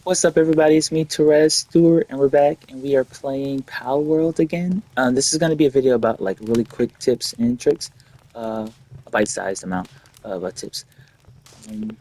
What's up, everybody? It's me, Therese Stewart, and we're back, and we are playing Palworld again. This is going to be a video about like really quick tips and tricks, a bite-sized amount of tips. Um,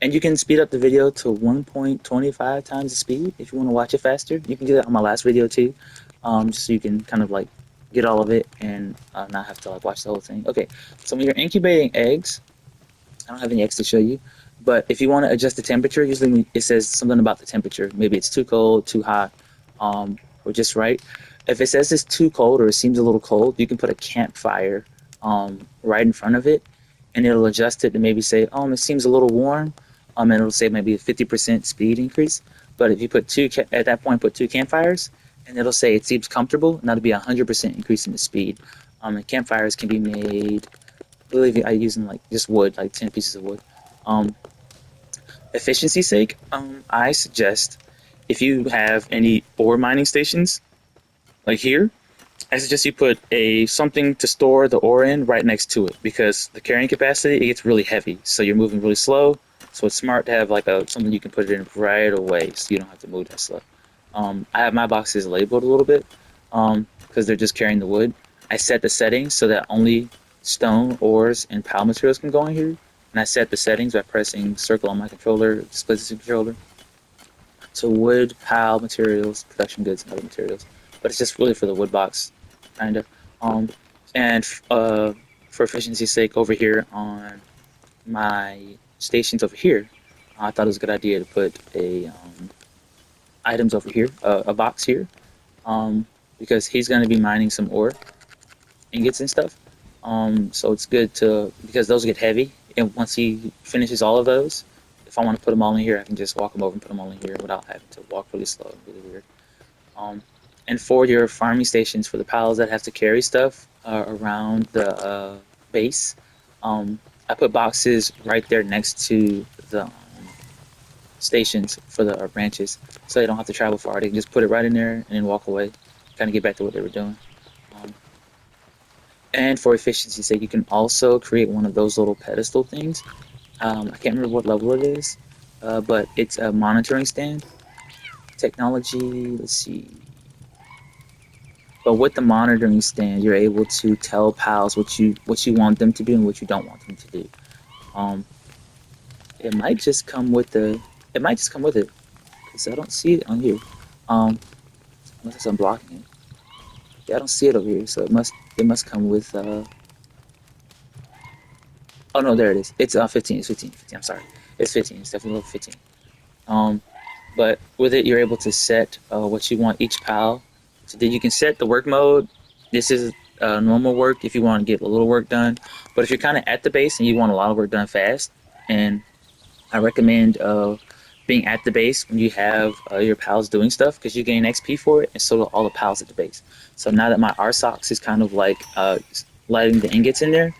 and you can speed up the video to 1.25 times the speed if you want to watch it faster. You can do that on my last video too, just so you can kind of like get all of it and not have to like watch the whole thing. Okay, so when you're incubating eggs, I don't have any X to show you, but if you want to adjust the temperature, usually it says something about the temperature. Maybe it's too cold, too hot, or just right. If it says it's too cold or it seems a little cold, you can put a campfire right in front of it, and it'll adjust it to maybe say, it seems a little warm, and it'll say maybe a 50% speed increase. But if you put at that point, put two campfires, and it'll say it seems comfortable, and that'll be 100% increase in the speed. And campfires can be made, I believe I use them like just wood, like 10 pieces of wood. Um, Efficiency's sake, I suggest if you have any ore mining stations, like here, I suggest you put a something to store the ore in right next to it because the carrying capacity it gets really heavy, so you're moving really slow. So it's smart to have like a something you can put it in right away, so you don't have to move that slow. I have my boxes labeled a little bit because they're just carrying the wood. I set the settings so that only stone, ores, and pal materials can go in here. And I set the settings by pressing circle on my controller, display system controller. So wood, pal materials, production goods, and other materials. But it's just really for the wood box, kind of. Um, and for efficiency's sake, over here on my stations over here, I thought it was a good idea to put a items over here, a box here, um, because he's going to be mining some ore ingots and stuff. So it's good to because those get heavy, and once he finishes all of those, if I want to put them all in here, I can just walk them over and put them all in here without having to walk really slow and really weird. Um, and for your farming stations, for the pals that have to carry stuff around the base, I put boxes right there next to the stations for the branches, so they don't have to travel far. They can just put it right in there and then walk away, kind of get back to what they were doing. Um, and for efficiency's sake, you can also create one of those little pedestal things. I can't remember what level it is, but it's a monitoring stand. Technology, let's see. But with the monitoring stand, you're able to tell pals what you want them to do and what you don't want them to do. Um, it might just come with the. It might just come with it because I don't see it on here. Um, Unless I'm blocking it. Yeah, I don't see it over here, so it must come with. Oh no, there it is. It's 15. It's 15. 15. I'm sorry. It's 15. It's definitely level 15. Um, but with it, you're able to set what you want each pal to do. You can set the work mode. This is normal work if you want to get a little work done. But if you're kind of at the base and you want a lot of work done fast, and I recommend being at the base when you have your pals doing stuff because you gain XP for it, and so do all the pals at the base. So now that my RSOX is kind of like letting the ingots in there,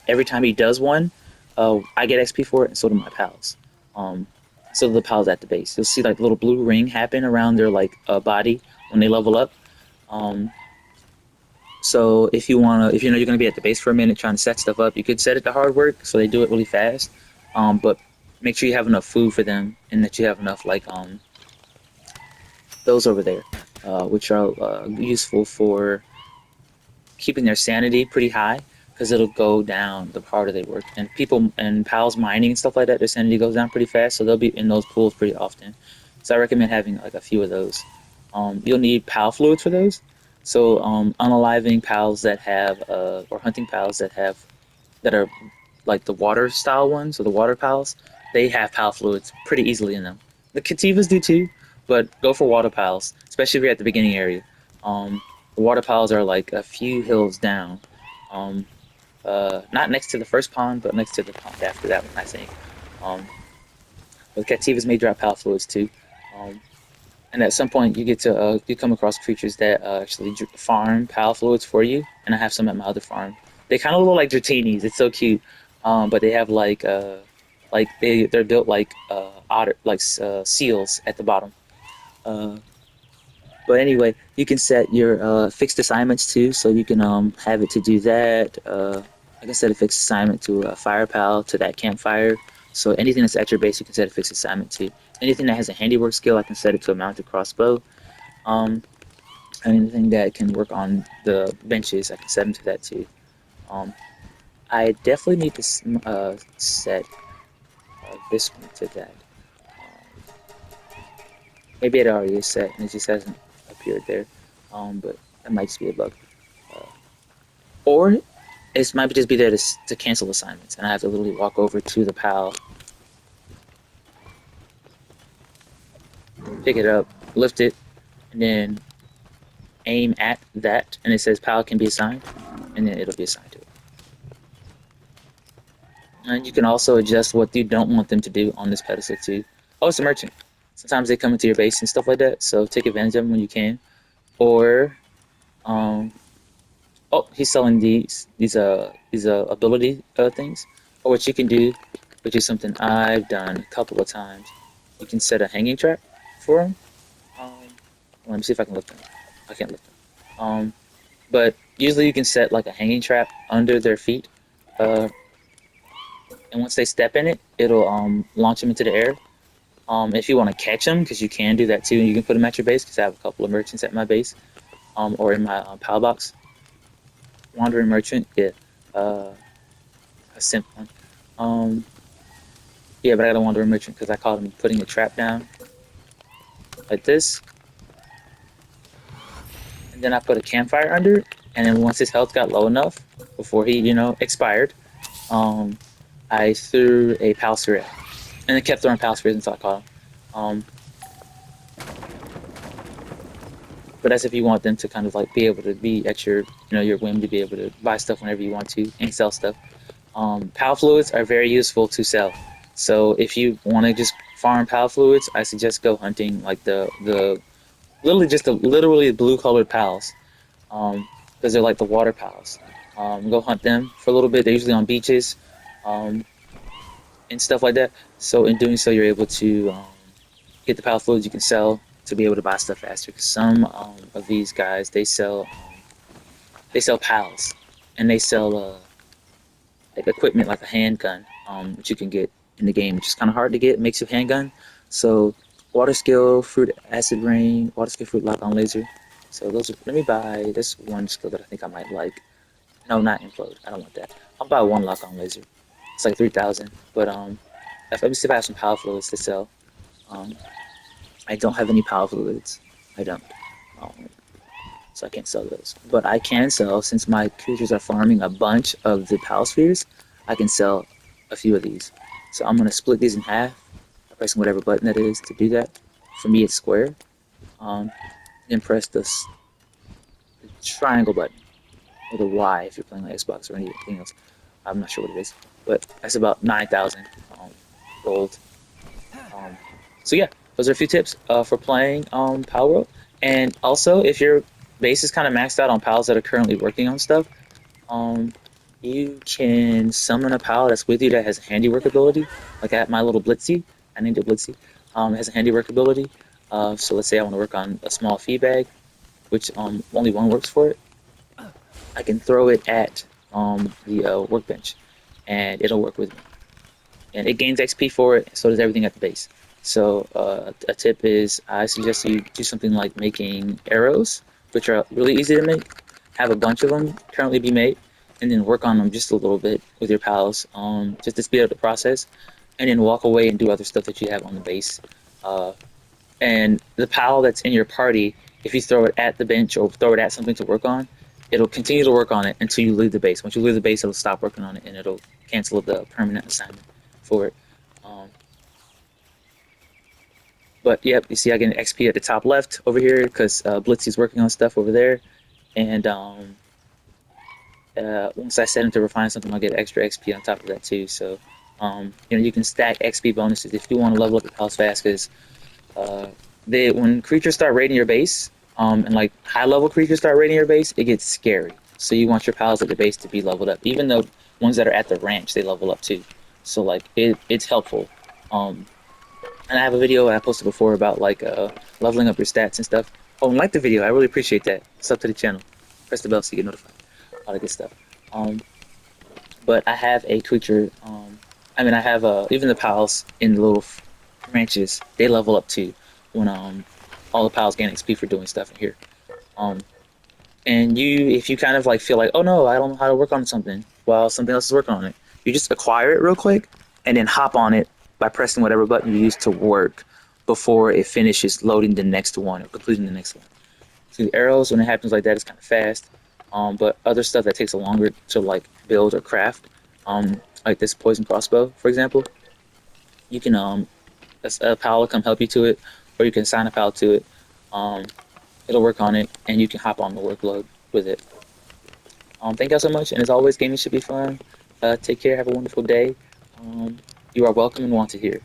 every time he does one, I get XP for it, and so do my pals. Um, so do the pals at the base. You'll see like the little blue ring happen around their like body when they level up. Um, so if you know you're gonna be at the base for a minute trying to set stuff up, you could set it to hard work so they do it really fast. But make sure you have enough food for them and that you have enough like those over there, which are useful for keeping their sanity pretty high because it'll go down the harder they work. And people and pals mining and stuff like that, their sanity goes down pretty fast, so they'll be in those pools pretty often. So I recommend having like a few of those. You'll need pal fluids for those. So unaliving pals that have or hunting pals that are like the water style ones or the water pals, they have pal fluids pretty easily in them. The Cativas do too, but go for water pals, especially if you're at the beginning area. Um, the water pals are like a few hills down. Um, not next to the first pond, but next to the pond after that one, I think. Um, but Cativas may drop pal fluids too. Um, and at some point, you come across creatures that actually farm pal fluids for you, and I have some at my other farm. They kind of look like Dratinis. It's so cute, but they have like they're built like otter like seals at the bottom. Uh, but anyway, you can set your fixed assignments too, so you can have it to do that. I can set a fixed assignment to a fire pal to that campfire, So anything that's at your base, you can set a fixed assignment to. Anything that has a handiwork skill, I can set it to a mounted crossbow. Anything that can work on the benches, I can set them to that too. I definitely need to set this one to that. Maybe it already is set and it just hasn't appeared there. But that might just be a bug. Or it might just be there to cancel assignments, and I have to literally walk over to the PAL, pick it up, lift it, and then aim at that, and it says PAL can be assigned, and then it'll be assigned to it. And you can also adjust what you don't want them to do on this pedestal too. Oh, it's a merchant. Sometimes they come into your base and stuff like that, so take advantage of them when you can. Or, oh, he's selling these ability things. Or what you can do, which is something I've done a couple of times, you can set a hanging trap for him. Let me see if I can lift them. I can't lift them. But usually you can set like a hanging trap under their feet, and once they step in it, it'll launch them into the air. If you want to catch them, because you can do that too, and you can put them at your base. Because I have a couple of merchants at my base, or in my PAL box. Wandering merchant, yeah, a simp one. Yeah, but I got a wandering merchant because I caught him putting a trap down like this, and then I put a campfire under it. And then once his health got low enough, before he, expired, I threw a PAL spear at him. And it kept throwing PAL spears until I caught him. But that's if you want them to kind of like be able to be at your whim to be able to buy stuff whenever you want to and sell stuff. PAL fluids are very useful to sell. So if you want to just farm PAL fluids, I suggest go hunting like the literally blue colored PALs, because they're like the water PALs. Go hunt them for a little bit. They're usually on beaches, and stuff like that. So in doing so, you're able to get the PAL fluids you can sell to be able to buy stuff faster. Because some of these guys they sell PALs, and they sell like equipment like a handgun, which you can get in the game, which is kind of hard to get. It makes you a handgun. So water skill, fruit, acid rain, water skill, fruit, lock on laser. So those are. Let me buy this one skill that I think I might like. No, not implode. I don't want that. I'll buy one lock on laser. It's like 3,000. But let me see if I have some power fluids to sell. Um, I don't have any power fluids. I don't. Um, so I can't sell those. But I can sell, since my creatures are farming a bunch of the power spheres, I can sell a few of these. So I'm going to split these in half by pressing whatever button that is to do that. For me, it's square. Then press the triangle button, or the Y if you're playing on Xbox or anything else. I'm not sure what it is, but that's about 9,000 gold. Um, so yeah, those are a few tips for playing Palworld. And also, if your base is kind of maxed out on pals that are currently working on stuff, um, you can summon a pal that's with you that has a handiwork ability. Like at my little Blitzy, I named it Blitzy. It has a handiwork ability. So let's say I want to work on a small feed bag, which only one works for it. I can throw it at the workbench, and it'll work with me. And it gains XP for it, so does everything at the base. So a tip is I suggest you do something like making arrows, which are really easy to make. Have a bunch of them currently be made, and then work on them just a little bit with your pals, just to speed up the process, and then walk away and do other stuff that you have on the base. And the pal that's in your party, if you throw it at the bench or throw it at something to work on, it'll continue to work on it until you leave the base. Once you leave the base, it'll stop working on it and it'll cancel the permanent assignment for it. But yep, you see I get an XP at the top left over here because Blitzy's working on stuff over there. And once I set him to refine something, I'll get extra XP on top of that too. So you can stack XP bonuses if you want to level up your house fast, because when creatures start raiding your base, and like high level creatures start raiding your base, it gets scary. So you want your pals at the base to be leveled up. Even though ones that are at the ranch, they level up too. So like it's helpful. And I have a video I posted before about like leveling up your stats and stuff. Oh, and like the video, I really appreciate that. Sub to the channel, press the bell so you get notified. All that good stuff. But I have a creature I mean, I have even the pals in the little branches. They level up too when all the pals gain XP for doing stuff in here. Um, and if you kind of like feel like, oh no, I don't know how to work on something while something else is working on it, you just acquire it real quick and then hop on it by pressing whatever button you use to work before it finishes loading the next one or completing the next one. So the arrows, when it happens like that, it's kind of fast. But other stuff that takes a longer to like build or craft, like this poison crossbow, for example, you can a pal will come help you to it, or you can assign a pal to it. Um, it'll work on it, and you can hop on the workload with it. Thank y'all so much, and as always, gaming should be fun. Take care. Have a wonderful day. You are welcome and wanted here.